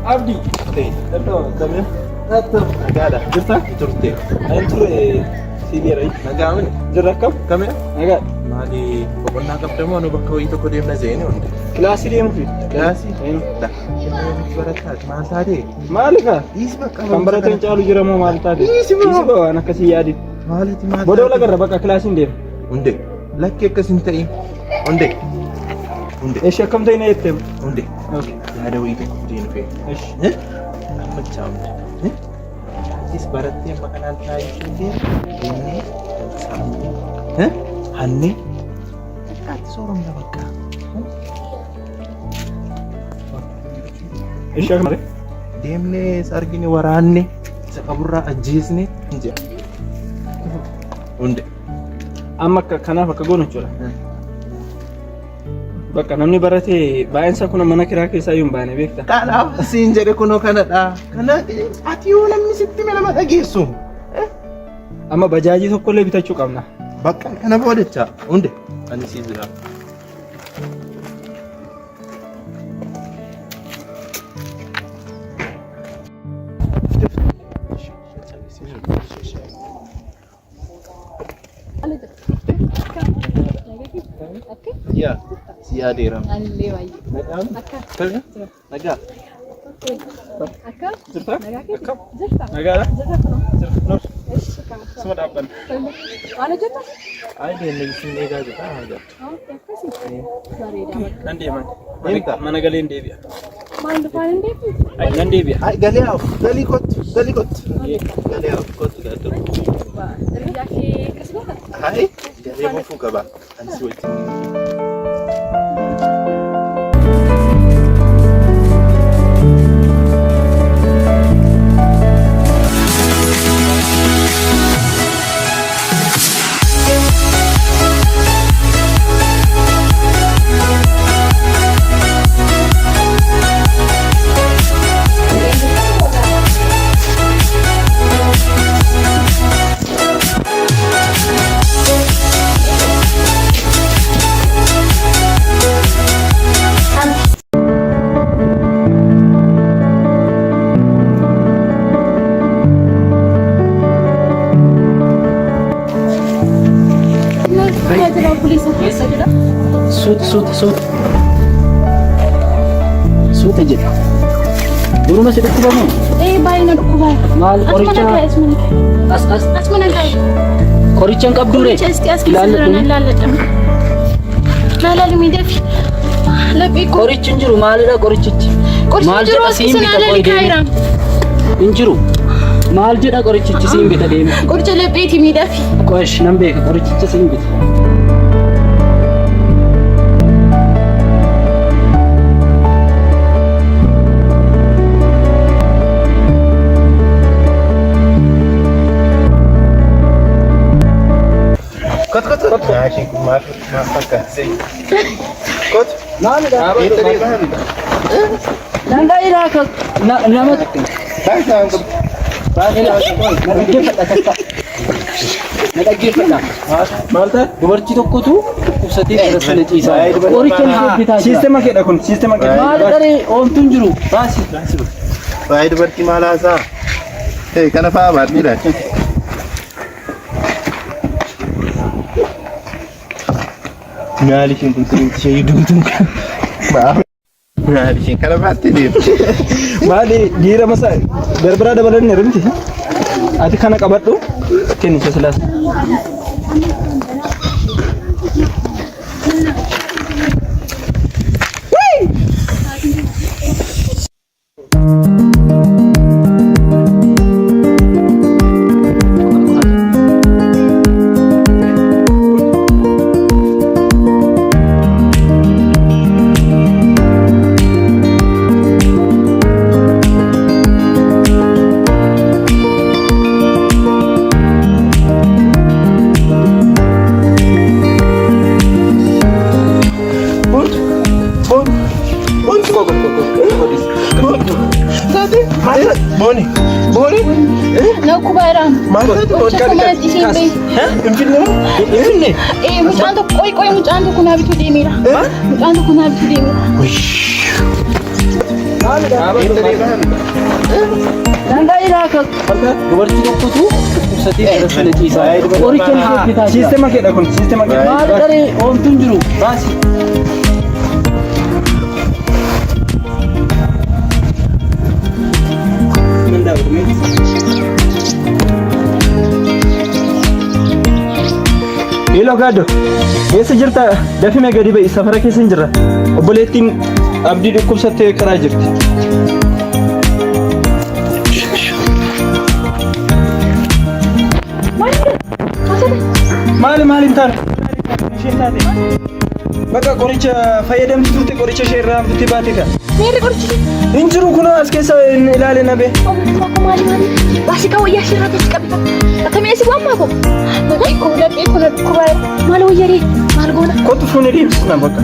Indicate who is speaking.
Speaker 1: عبدي تمام قاعدة جرتها جرتي أنت سيدي رأي نجامن جركم كم نجا مالي بقولنا كم تمو أنا بكوي تقولي من زين ولا كلاسي دي مفيد كلاسي لا بركات ما تادي مالك يسبك كم بركات جالو جرمو مال تادي يسبك أنا كسي يادي مالتي ما بدو لك ربك كلاسي دي وندي لك كسنتي وندي وندي إيش كم تينا يتم وندي هذا ويدك دين فين إيش أحمد جامد إيش برتي مكان تاي شديد ini Hani kat sorong dah baka Isha kemari demne sargini waranne sakaburra ajisne nja unde amma kana baka gono chura baka namni barate bayan sa kuna mana kira ke sayun bane bekta kala sin jere kuno kana da kana ati wala misitti mela mata gesu amma bajaji tokkolle bitachuu qabna bakka kana boodecha hunde ani siizira ya siyadeeram alle wayi akka naga akka zirta akka zirta naga zirta اسمه دابن انا جت اي دي اللي سني جاجا هذا كسي ساري دابن نندي من قالين ديبيا ما عند فاين ديبي اي نندي بيا اي قالي كوت قالي كوت قالو رجاكي كسبه هاي قالي مو فوق با انا سويت سوت اجل دورو ما سيدك بابا اي باينا دكوبا مال قريچا اسمنا كاي قريچن قبدوري لا ميدف لا بيكو قريچن جرو مال لا قريچچ مال جدا سيم بيتا انجرو مال جدا قريچچ سيم بيتا ديم قريچ لا بيتي ميدف كوش نمبه قريچچ سيم بيتا كت ماشي ما فكر سي كت لا إله نامت مالتا dubartii tokkotu kubsatee darasana ciisaa qoricha siistema kedha kun siistema kedha maal daree oomtuun jiru baasi baay'ee dubartii maal haasaa kana fa'aa baadhiidha مالك كنت شيء دمتم مالك كان بعتني مالي جيرة مسا بربرا دبلن نرمتي أتي كنا كبرتو كني سلسلة بوني لا كبيرة ما إيه مش عندك قوي مش عندك كنا بتودي ميرا مش عندك كنا بتودي ميرا
Speaker 2: dubartii tokkotu dhukkubsatee irratti ciisaa. Qoricha ni bitaa.
Speaker 1: Siistema keedha kun siistema keedha.
Speaker 2: Maal daree oomtuun jiru baasi.
Speaker 1: Hello Gado. Keessa jirta dafime gadi ba'i safara keessa hin jirra. Obboleettiin abdii dhukkubsattee karaa jirti. Maali taate? Isheen taate. Bakka qoricha fayyadamtu turte qoricha ishee irraa fuutti baate ka.
Speaker 3: Meerri qorichi?
Speaker 1: Hin jiru kun as keessa ilaale na bee.
Speaker 3: Maali? Baasi ka wayyaa ishee irraa tuuti qabita. Akkamii asi waan maako? Nagaa kun laphee kun kubaa maal wayyaree maal goona?
Speaker 1: Kottu fuunee deemsisna bakka.